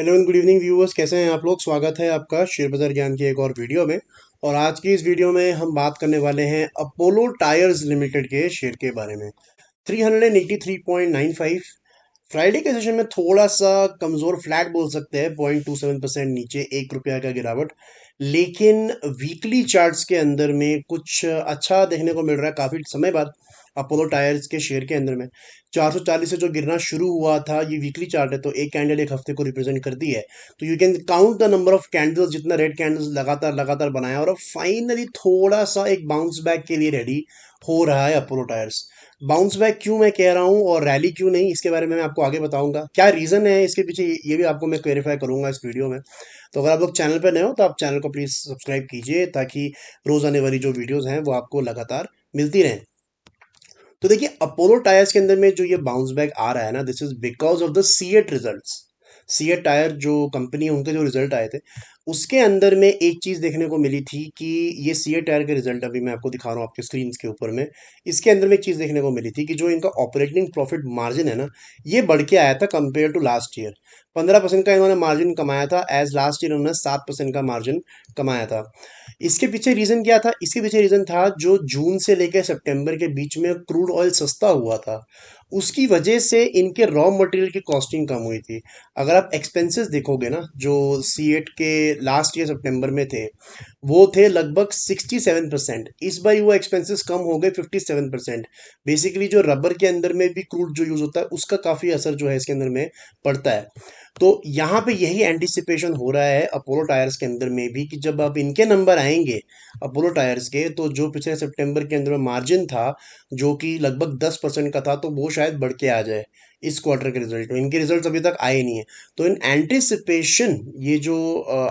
Hello and good evening viewers, कैसे हैं आप लोग। स्वागत है आपका शेयर बाजार ज्ञान की एक और वीडियो में। और आज की इस वीडियो में हम बात करने वाले हैं अपोलो टायर्स लिमिटेड के शेयर के बारे में। 383.95 फ्राइडे के सेशन में थोड़ा सा कमजोर फ्लैट बोल सकते हैं, 0.27% नीचे, 1 रुपया का गिरावट। लेकिन वीकली चार्ट्स के अंदर में कुछ अच्छा देखने को मिल रहा है काफी समय बाद अपोलो टायर्स के शेयर के अंदर में। 440 से जो गिरना शुरू हुआ था, ये वीकली चार्ट है तो एक कैंडल एक हफ्ते को रिप्रेजेंट करती है। तो you can count the number of candles, जितना रेड कैंडल्स लगातार लगातार बनाया, और अब फाइनली थोड़ा सा एक बाउंस बैक के लिए रेडी हो रहा है अपोलो टायर्स। बाउंस बैक क्यों मैं कह रहा हूँ और रैली क्यों नहीं, इसके बारे में मैं आपको आगे बताऊंगा। क्या रीजन है इसके पीछे, ये भी आपको मैं क्लेरिफाई करूंगा इस वीडियो में। तो अगर आप लोग चैनल पर नए हो तो आप चैनल को प्लीज सब्सक्राइब कीजिए, ताकि रोज आने वाली जो वीडियोस हैं वो आपको लगातार मिलती रहें। तो देखिए, अपोलो टायर्स के अंदर में जो ये बाउंस बैक आ रहा है ना, this is because of the CEAT results. CEAT tyre जो कंपनी है, उनके जो रिजल्ट आए थे, उसके अंदर में एक चीज देखने को मिली थी कि ये सीएट टायर के रिजल्ट अभी मैं आपको दिखा रहा हूँ आपके स्क्रीन के ऊपर में। इसके अंदर में एक चीज देखने को मिली थी कि जो इनका ऑपरेटिंग प्रॉफिट मार्जिन है ना, ये बढ़ के आया था कंपेयर टू लास्ट ईयर। 15% का इन्होंने मार्जिन कमाया था, एज लास्ट ईयर उन्होंने 7% का मार्जिन कमाया था। इसके पीछे रीजन क्या था? इसके पीछे रीजन था जो जून से लेकर सितंबर के बीच में क्रूड ऑयल सस्ता हुआ था, उसकी वजह से इनके रॉ मटेरियल की कॉस्टिंग कम हुई थी। अगर आप एक्सपेंसेस देखोगे ना, जो सी8 के लास्ट ईयर सितंबर में थे, वो थे लगभग 67%। इस बार वो एक्सपेंसेस कम हो गए 57%। बेसिकली जो रबर के अंदर में भी क्रूड जो यूज होता है, उसका काफी असर जो है इसके अंदर में पड़ता है। तो यहाँ पे यही एंटिसिपेशन हो रहा है अपोलो टायर्स के अंदर में भी, कि जब अब इनके नंबर आएंगे अपोलो टायर्स के, तो जो पिछले सितंबर के अंदर में मार्जिन था, जो कि लगभग 10% का था, तो वो शायद बढ़ के आ जाए इस क्वार्टर के रिजल्ट में। इनके रिजल्ट्स अभी तक आए नहीं है, तो इन एंटिसिपेशन ये जो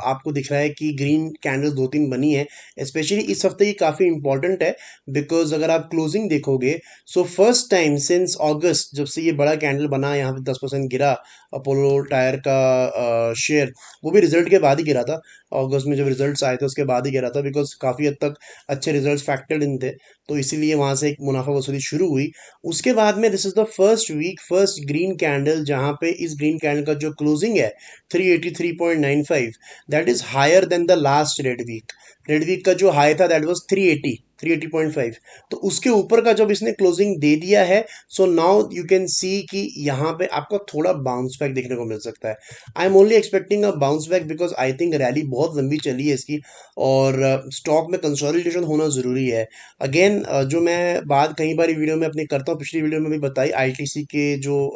आपको दिख रहा है कि ग्रीन कैंडल्स 2-3 बनी है, स्पेशली इस हफ्ते की काफ़ी इंपॉर्टेंट है। बिकॉज अगर आप क्लोजिंग देखोगे, सो फर्स्ट टाइम सिंस अगस्त, जब से ये बड़ा कैंडल बना, यहाँ पे 10% गिरा अपोलो टायर का शेयर, वो भी रिजल्ट के बाद ही गिरा था। अगस्त में जब रिजल्ट्स आए थे उसके बाद ही गिरा था, बिकॉज काफ़ी हद तक अच्छे रिजल्ट्स फैक्टर्ड इन थे, तो इसीलिए वहाँ से एक मुनाफा वसूली शुरू हुई। उसके बाद में this is the first week, first green candle, जहाँ पे इस ग्रीन कैंडल का जो क्लोजिंग है 383.95, that is higher than the last red week. Red week का जो हाई था दैट वाज 380.5। तो उसके ऊपर का जब इसने क्लोजिंग दे दिया है, so now you can see कि यहाँ पे आपको थोड़ा बाउंस बैक देखने को मिल सकता है। I am only expecting a bounce back because I think rally बहुत लंबी चली है इसकी, और स्टॉक में कंसोलिडेशन होना जरूरी है। अगेन, जो मैं बात कई बार वीडियो में अपनी करता हूँ, पिछली वीडियो में भी बताई, आईटीसी के जो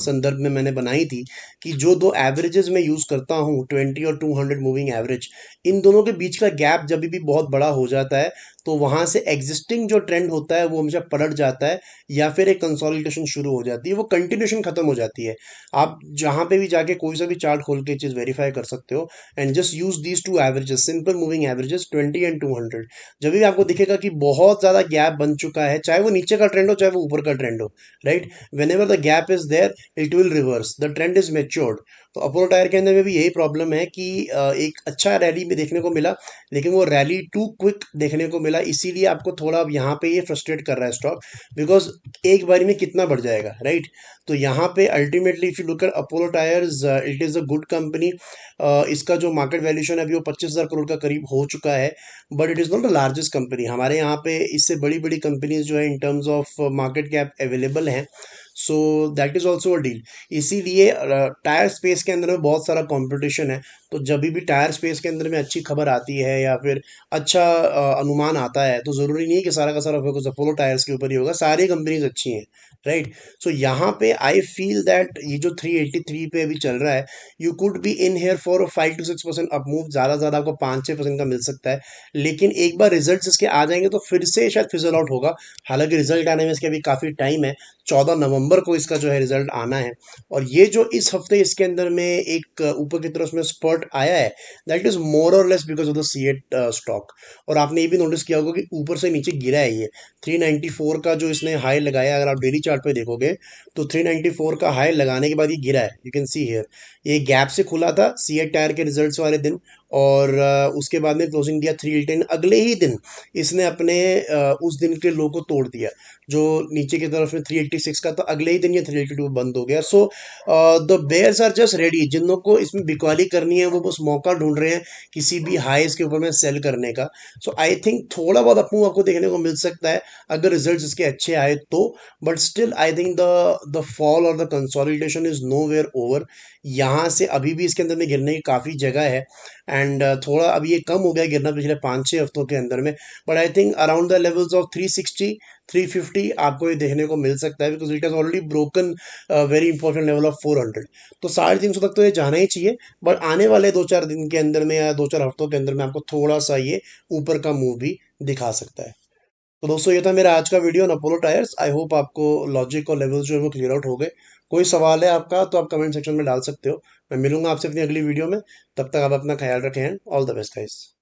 संदर्भ में मैंने बनाई थी, कि जो दो एवरेजेस मैं यूज करता हूँ, 20 और 200 मूविंग एवरेज, इन दोनों के बीच का गैप जब भी बहुत बड़ा हो जाता है, तो वहां से एग्जिस्टिंग जो ट्रेंड होता है वो हमेशा पलट जाता है, या फिर एक कंसोलिडेशन शुरू हो जाती है, वो कंटिन्यूशन खत्म हो जाती है। आप जहां पे भी जाके कोई सा भी चार्ट खोल के चीज वेरीफाई कर सकते हो, and just use these two averages, simple moving averages 20 and 200। जब भी आपको दिखेगा कि बहुत ज्यादा गैप बन चुका है, चाहे वो नीचे का ट्रेंड हो चाहे वो ऊपर का ट्रेंड हो, right, whenever the gap is there, it will reverse, the trend is matured. तो अपोलो टायर के अंदर में भी यही प्रॉब्लम है कि एक अच्छा रैली में देखने को मिला, लेकिन वो रैली टू क्विक देखने को मिला, इसीलिए आपको थोड़ा अब यहाँ पे ये फ्रस्ट्रेट कर रहा है स्टॉक, बिकॉज एक बारी में कितना बढ़ जाएगा, राइट। तो यहाँ पे ultimately if you look at Apollo tyres, it is a good company. इसका जो मार्केट वैल्यूशन है अभी वो 25,000 करोड़ का करीब हो चुका है, but it is not the largest company. हमारे यहाँ पे इससे बड़ी बड़ी कंपनीज जो है in terms of market cap available हैं, so that is also a deal. इसीलिए टायर स्पेस के अंदर में बहुत सारा कंपटीशन है, तो जब भी टायर स्पेस के अंदर में अच्छी खबर आती है या फिर अच्छा अनुमान आता है, तो ज़रूरी नहीं है कि सारा का सारा फोकस अपोलो टायर्स के ऊपर ही होगा, सारी कंपनीज अच्छी हैं, राइट। सो यहाँ पे आई फील दैट ये जो 383 पे अभी चल रहा है, you could be in here for 5 to 6% up move, ज़्यादा ज़्यादा आपको 5-6% का मिल सकता है। लेकिन एक बार रिजल्ट इसके आ जाएंगे तो फिर से शायद फिजल आउट होगा। हालांकि रिजल्ट आने में इसके अभी काफ़ी टाइम है, 14 नवंबर को इसका जो है रिजल्ट आना है। और ये जो इस हफ्ते इसके अंदर में एक ऊपर की तरफ में स्पर्ट आया है, दैट इज मोर और less because of the CEAT stock. और आपने ये भी नोटिस किया होगा कि ऊपर से नीचे गिरा है ये 394 का जो इसने हाई लगाया, अगर आप डेली चार्ट पे देखोगे तो 394 का हाई लगाने के बाद ये गिरा है, यू कैन सी हियर। ये गैप से खुला था सीएट टायर के रिजल्ट्स वाले दिन, और उसके बाद में क्लोजिंग दिया 310। अगले ही दिन इसने अपने उस दिन के लो को तोड़ दिया, जो नीचे की तरफ में 386 का था, अगले ही दिन ये 382 बंद हो गया। So the bears are just ready, जिन लोग को इसमें बिकवाली करनी है वो बस मौका ढूंढ रहे हैं किसी भी हाईस के ऊपर में सेल करने का। सो आई थिंक थोड़ा बहुत अपू आपको देखने को मिल सकता है अगर रिजल्ट्स इसके अच्छे आए तो, but still I think the fall और the consolidation is nowhere over. यहाँ से अभी भी इसके अंदर में गिरने की काफ़ी जगह है, एंड थोड़ा अभी ये कम हो गया गिरना पिछले 5-6 हफ्तों के अंदर में, but I think around the levels of 360 350 आपको ये देखने को मिल सकता है, because it has already broken very important level of 400। तो 350 तक तो ये जाना ही चाहिए, बट आने वाले 2-4 दिन के अंदर में या 2-4 हफ्तों के अंदर में आपको थोड़ा सा ये ऊपर का मूव भी दिखा सकता है। तो दोस्तों ये था मेरा आज का video on Apollo tyres. I hope आपको लॉजिक और लेवल्स जो है वो क्लियर आउट हो गए। कोई सवाल है आपका तो आप कमेंट सेक्शन में डाल सकते हो। मैं मिलूंगा आपसे अपनी अगली वीडियो में। तब तक आप अपना ख्याल रखें, and all the best guys.